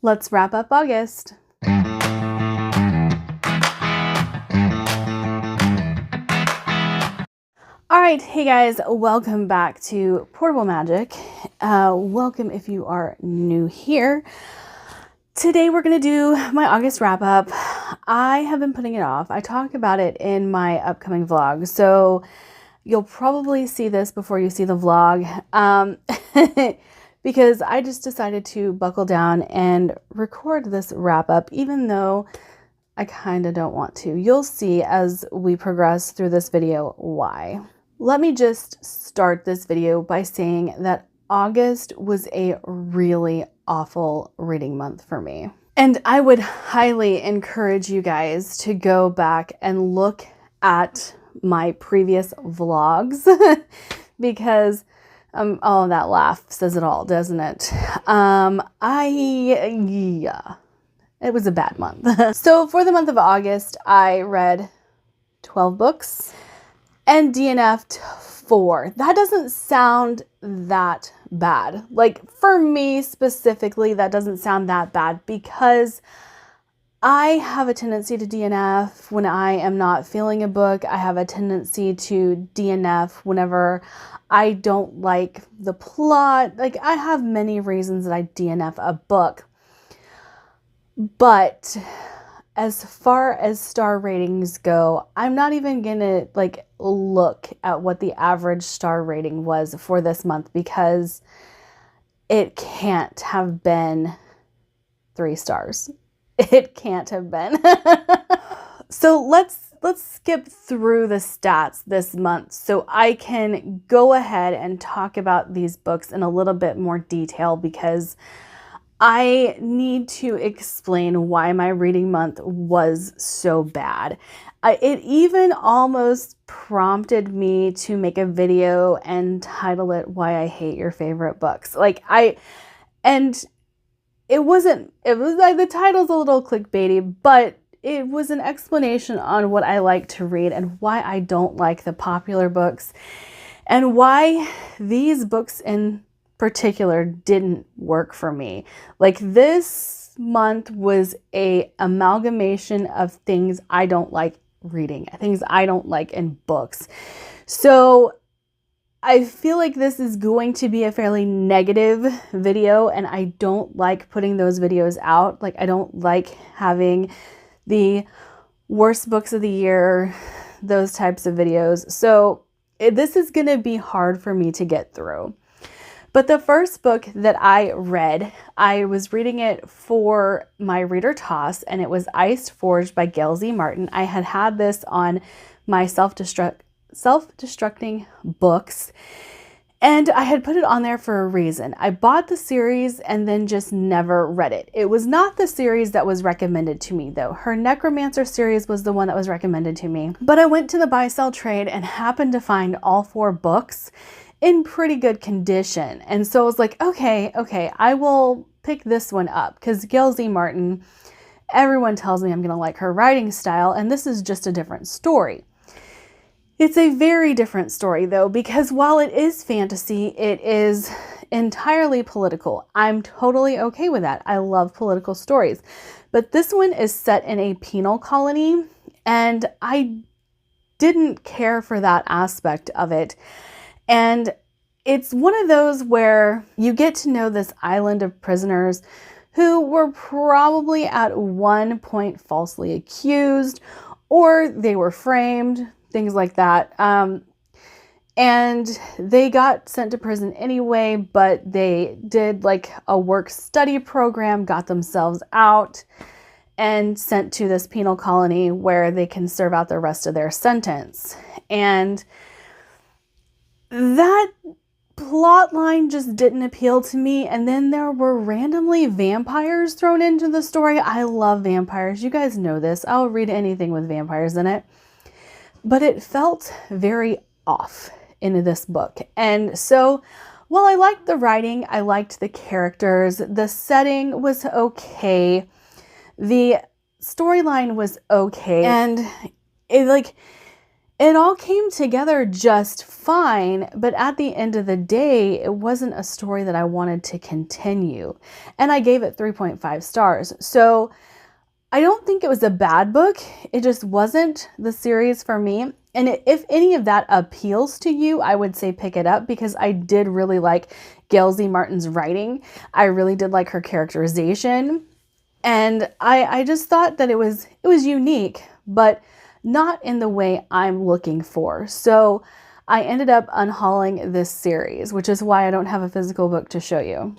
Let's wrap up August. All right, hey guys, welcome back to Portable Magic. Welcome if you are new here. Today we're going to do my August wrap up. I have been putting it off. I talk about it in my upcoming vlog, so you'll probably see this before you see the vlog, because I just decided to buckle down and record this wrap up, even though I kind of don't want to. You'll see as we progress through this video why. Let me just start this video by saying that August was a really awful reading month for me. And I would highly encourage you guys to go back and look at my previous vlogs because, oh, that laugh says it all, doesn't it? Yeah, it was a bad month. So for the month of August, I read 12 books and DNF'd 4. That doesn't sound that bad. Like for me specifically, that doesn't sound that bad because I have a tendency to DNF when I am not feeling a book. I have a tendency to DNF whenever I don't like the plot. Like I have many reasons that I DNF a book. But as far as star ratings go, I'm not even gonna like look at what the average star rating was for this month because it can't have been 3 stars. It can't have been. So let's skip through the stats this month so I can go ahead and talk about these books in a little bit more detail because I need to explain why my reading month was so bad. It even almost prompted me to make a video and title it Why I Hate Your Favorite Books. It was like the title's a little clickbaity, but it was an explanation on what I like to read and why I don't like the popular books and why these books in particular didn't work for me. Like this month was a amalgamation of things I don't like reading, things I don't like in books. So I feel like this is going to be a fairly negative video and I don't like putting those videos out. Like I don't like having the worst books of the year, those types of videos. So this is going to be hard for me to get through. But the first book that I read, I was reading it for my reader toss, and it was Iced Forged by Gail Z. Martin. I had this on my self-destructing books, and I had put it on there for a reason. I bought the series and then just never read it. It was not the series that was recommended to me, though. Her Necromancer series was the one that was recommended to me. But I went to the buy-sell trade and happened to find all 4 books in pretty good condition. And so I was like, okay, I will pick this one up because Gail Z. Martin, everyone tells me I'm going to like her writing style, and this is just a different story. It's a very different story though, because while it is fantasy, it is entirely political. I'm totally okay with that. I love political stories. But this one is set in a penal colony, and I didn't care for that aspect of it. And it's one of those where you get to know this island of prisoners who were probably at one point falsely accused, or they were framed, things like that. And they got sent to prison anyway, but they did like a work-study program, got themselves out, and sent to this penal colony where they can serve out the rest of their sentence. And that plot line just didn't appeal to me. And then there were randomly vampires thrown into the story. I love vampires. You guys know this. I'll read anything with vampires in it. But it felt very off in this book. And so while I liked the writing, I liked the characters, the setting was okay, the storyline was okay, and It all came together just fine, but at the end of the day, it wasn't a story that I wanted to continue. And I gave it 3.5 stars. So I don't think it was a bad book. It just wasn't the series for me. And if any of that appeals to you, I would say pick it up, because I did really like Gail Z. Martin's writing. I really did like her characterization. And I just thought that it was unique, but not in the way I'm looking for. So I ended up unhauling this series, which is why I don't have a physical book to show you.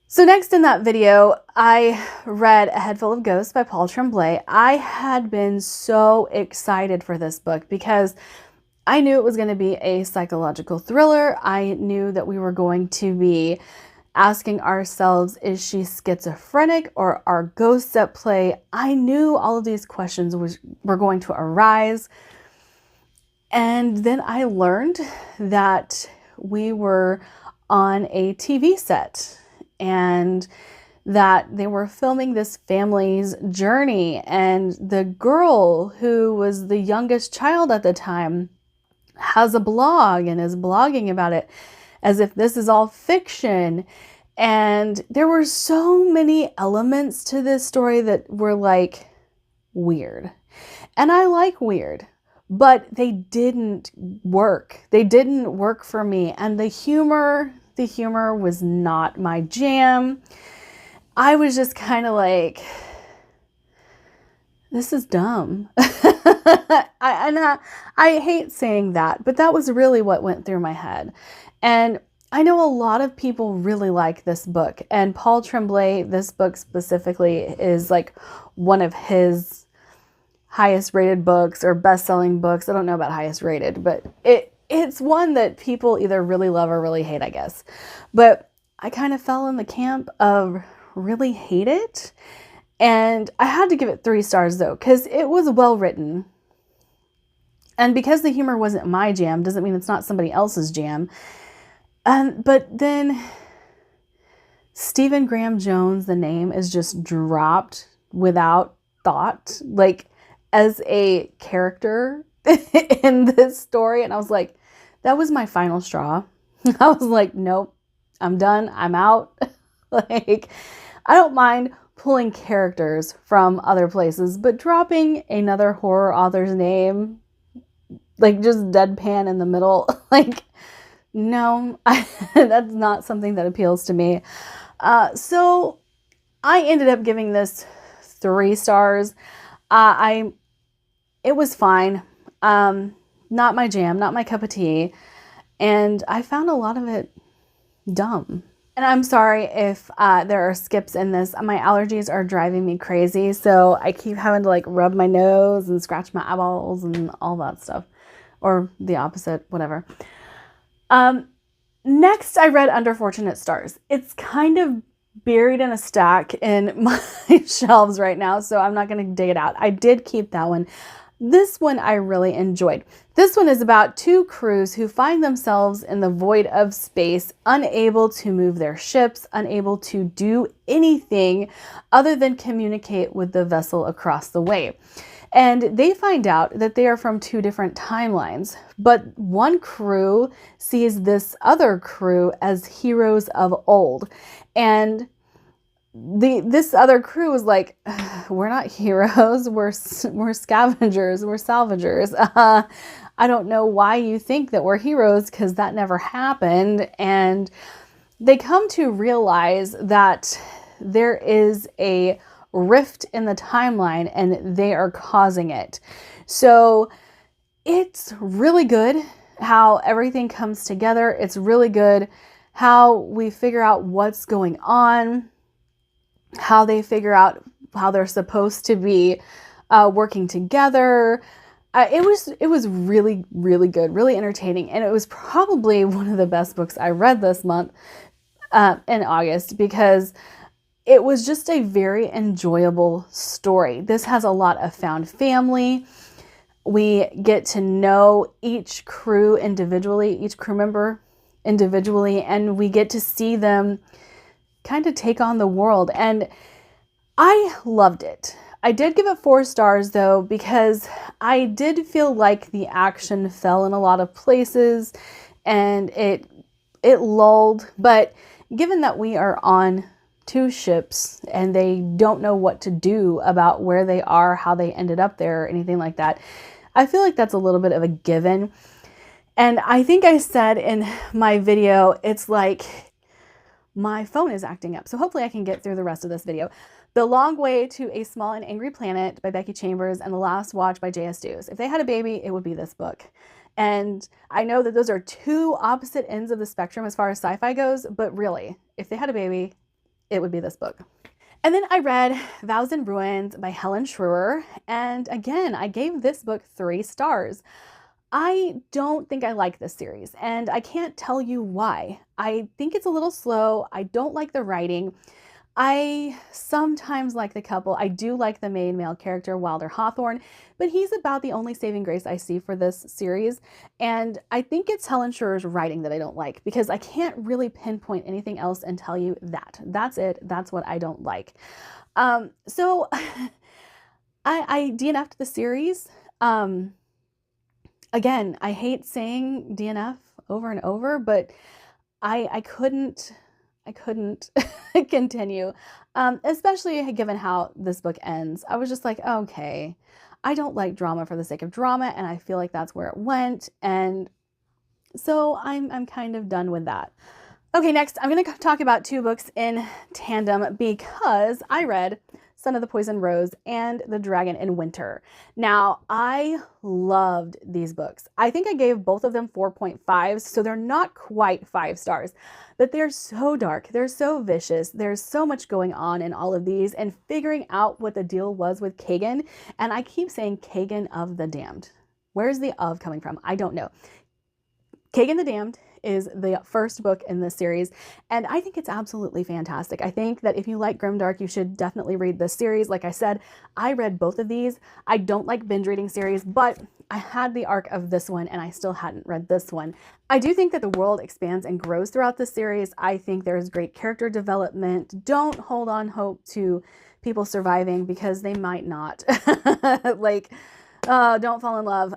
So next in that video, I read A Head Full of Ghosts by Paul Tremblay. I had been so excited for this book because I knew it was going to be a psychological thriller. I knew that we were going to be asking ourselves, is she schizophrenic or are ghosts at play? I knew all of these questions were going to arise. And then I learned that we were on a TV set and that they were filming this family's journey. And the girl, who was the youngest child at the time, has a blog and is blogging about it as if this is all fiction. And there were so many elements to this story that were like weird. And I like weird, but they didn't work. They didn't work for me. And the humor was not my jam. I was just kind of like, this is dumb. I hate saying that, but that was really what went through my head. And I know a lot of people really like this book, and Paul Tremblay, this book specifically, is like one of his highest rated books or best-selling books. I don't know about highest rated, but it's one that people either really love or really hate, I guess. But I kind of fell in the camp of really hate it. And I had to give it 3 stars though, because it was well written. And because the humor wasn't my jam, doesn't mean it's not somebody else's jam. But then Stephen Graham Jones, the name, is just dropped without thought, like as a character in this story. And I was like, that was my final straw. I was like, nope, I'm done. I'm out. Like, I don't mind pulling characters from other places, but dropping another horror author's name, like just deadpan in the middle, like, no, that's not something that appeals to me. So I ended up giving this 3 stars. It was fine. Not my jam, not my cup of tea. And I found a lot of it dumb. And I'm sorry if there are skips in this. My allergies are driving me crazy, so I keep having to like rub my nose and scratch my eyeballs and all that stuff. Or the opposite, whatever. Next, I read Under Fortunate Stars. It's kind of buried in a stack in my shelves right now, so I'm not going to dig it out. I did keep that one. This one I really enjoyed. This one is about 2 crews who find themselves in the void of space, unable to move their ships, unable to do anything other than communicate with the vessel across the way. And they find out that they are from 2 different timelines, but one crew sees this other crew as heroes of old. And this other crew was like, we're not heroes, we're scavengers, we're salvagers. I don't know why you think that we're heroes, because that never happened. And they come to realize that there is a rift in the timeline and they are causing it. So it's really good how everything comes together. It's really good how we figure out what's going on, how they figure out how they're supposed to be working together. It was really, really good, really entertaining. And it was probably one of the best books I read this month in August, because it was just a very enjoyable story. This has a lot of found family. We get to know each crew individually, each crew member individually, and we get to see them kind of take on the world. And I loved it. I did give it 4 stars though, because I did feel like the action fell in a lot of places and it lulled. But given that we are on 2 ships and they don't know what to do about where they are, how they ended up there, or anything like that, I feel like that's a little bit of a given. And I think I said in my video, it's like my phone is acting up. So hopefully I can get through the rest of this video. The Long Way to a Small and Angry Planet by Becky Chambers and The Last Watch by J.S. Dews. If they had a baby, it would be this book. And I know that those are 2 opposite ends of the spectrum as far as sci-fi goes, but really, if they had a baby, it would be this book. And then I read Vows and Ruins by Helen Schroer. And again, I gave this book 3 stars. I don't think I like this series, and I can't tell you why. I think it's a little slow. I don't like the writing. I sometimes like the couple. I do like the main male character, Wilder Hawthorne, but he's about the only saving grace I see for this series. And I think it's Helen Schroer's writing that I don't like, because I can't really pinpoint anything else and tell you that. That's it. That's what I don't like. So I DNF'd the series. Again, I hate saying DNF over and over, but I couldn't continue, especially given how this book ends. I was just like, okay, I don't like drama for the sake of drama, and I feel like that's where it went, and so I'm kind of done with that. Okay, next I'm going to talk about 2 books in tandem, because I read Son of the Poison Rose and The Dragon in Winter. Now, I loved these books. I think I gave both of them 4.5s, so they're not quite 5 stars, but they're so dark. They're so vicious. There's so much going on in all of these, and figuring out what the deal was with Kagan. And I keep saying Kagan of the Damned. Where's the of coming from? I don't know. Kagan the Damned is the first book in this series, and I think it's absolutely fantastic. I think that if you like grimdark, you should definitely read this series. Like I said, I read both of these. I don't like binge reading series, but I had the arc of this one and I still hadn't read this one. I do think that the world expands and grows throughout the series. I think there's great character development. Don't hold on hope to people surviving, because they might not. Like, don't fall in love.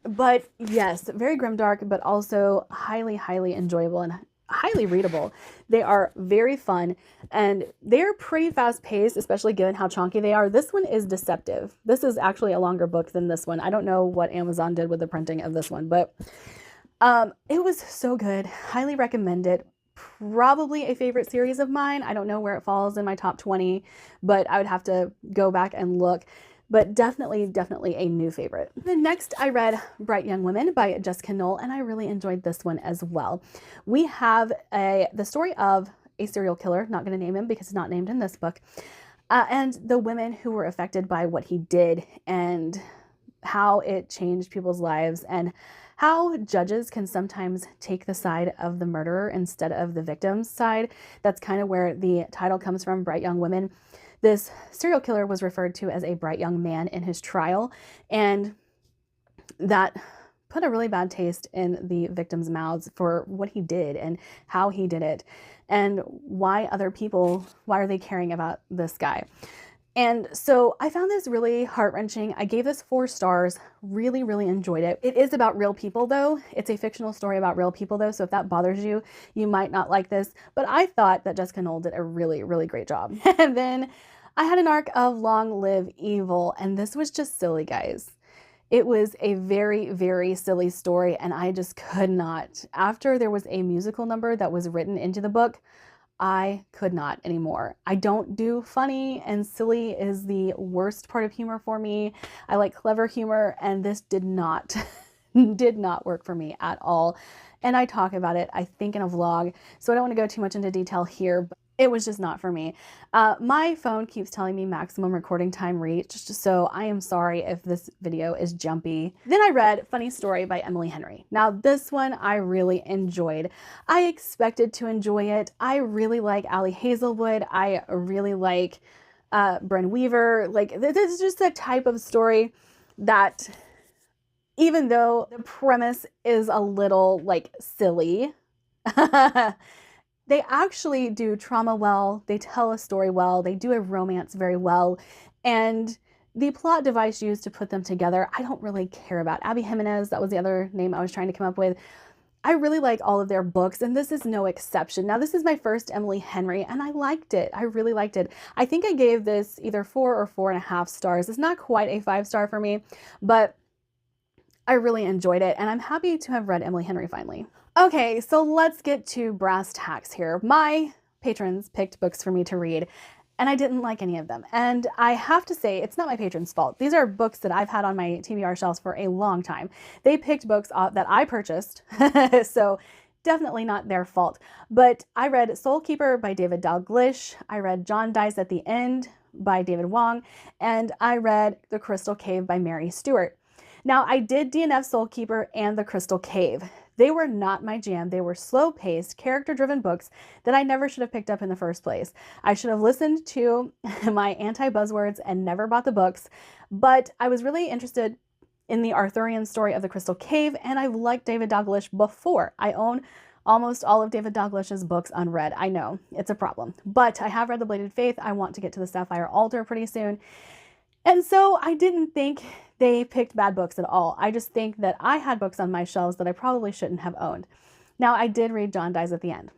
But yes, very grimdark, but also highly, highly enjoyable and highly readable. They are very fun, and they're pretty fast paced, especially given how chunky they are. This one is deceptive. This is actually a longer book than this one. I don't know what Amazon did with the printing of this one, but it was so good. Highly recommend it. Probably a favorite series of mine. I don't know where it falls in my top 20, but I would have to go back and look. But definitely a new favorite. Then next I read Bright Young Women by Jessica Knoll, and I really enjoyed this one as well. We have the story of a serial killer, not going to name him because it's not named in this book, and the women who were affected by what he did, and how it changed people's lives, and how judges can sometimes take the side of the murderer instead of the victim's side. That's kind of where the title comes from, Bright Young Women. This serial killer was referred to as a bright young man in his trial, and that put a really bad taste in the victims' mouths for what he did and how he did it, and why are they caring about this guy. And so I found this really heart-wrenching. I gave this 4 stars, really enjoyed it. It is about real people though. It's a fictional story about real people though, so if that bothers you, you might not like this, but I thought that Jessica Knoll did a really great job. And then I had an arc of Long Live Evil, and this was just silly, guys. It was a very silly story, and I just could not. After there was a musical number that was written into the book, I could not anymore. I don't do funny, and silly is the worst part of humor for me. I like clever humor, and this did not work for me at all. And I talk about it, I think, in a vlog, so I don't want to go too much into detail here, but it was just not for me. My phone keeps telling me maximum recording time reached, so I am sorry if this video is jumpy. Then I read Funny Story by Emily Henry. Now this one I really enjoyed. I expected to enjoy it. I really like Ali Hazelwood. I really like Bren Weaver. Like, this is just a type of story that, even though the premise is a little like silly, they actually do trauma well, they tell a story well, they do a romance very well, And the plot device used to put them together, I don't really care about. Abby Jimenez, that was the other name I was trying to come up with. I really like all of their books, and this is no exception. Now, this is my first Emily Henry, and I liked it. I really liked it. I think I gave this either 4 or 4.5 stars. It's not quite a 5-star for me, but I really enjoyed it, and I'm happy to have read Emily Henry finally. Okay, so let's get to brass tacks here. My patrons picked books for me to read, and I didn't like any of them. And I have to say, it's not my patrons' fault. These are books that I've had on my TBR shelves for a long time. They picked books that I purchased, so definitely not their fault. But I read Soul Keeper by David Dalglish. I read John Dies at the End by David Wong, and I read The Crystal Cave by Mary Stewart. Now, I did DNF Soul Keeper and The Crystal Cave. They were not my jam. They were slow-paced, character-driven books that I never should have picked up in the first place. I should have listened to my anti-buzzwords and never bought the books, but I was really interested in the Arthurian story of The Crystal Cave, and I've liked David Dalglish before. I own almost all of David Dalglish's books unread. I know, it's a problem, but I have read The Bladed Faith. I want to get to the Sapphire Altar pretty soon. And so I didn't think they picked bad books at all. I just think that I had books on my shelves that I probably shouldn't have owned. Now, I did read John Dies at the End.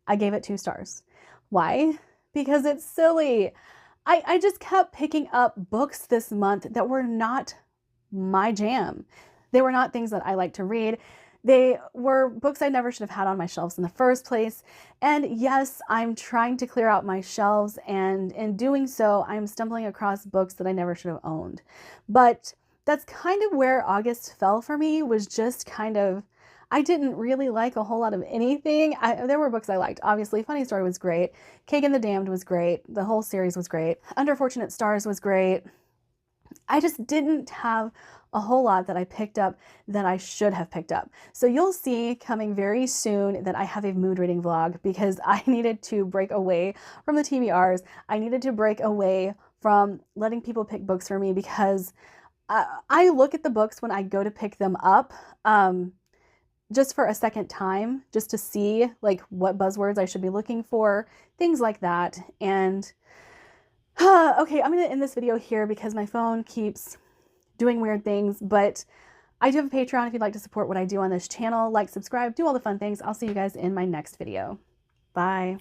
I gave it 2 stars. Why? Because it's silly. I just kept picking up books this month that were not my jam. They were not things that I like to read. They were books I never should have had on my shelves in the first place. And yes, I'm trying to clear out my shelves, and in doing so, I'm stumbling across books that I never should have owned. But that's kind of where August fell for me, was just kind of, I didn't really like a whole lot of anything. There were books I liked. Obviously, Funny Story was great. Kagan the Damned was great. The whole series was great. Under Fortunate Stars was great. I just didn't have a whole lot that I picked up that I should have picked up. So you'll see coming very soon that I have a mood reading vlog, because I needed to break away from the TBRs. I needed to break away from letting people pick books for me, because I look at the books when I go to pick them up just for a second time, just to see like what buzzwords I should be looking for, things like that. And okay, I'm going to end this video here because my phone keeps doing weird things, but I do have a Patreon if you'd like to support what I do on this channel. Like, subscribe, do all the fun things. I'll see you guys in my next video. Bye.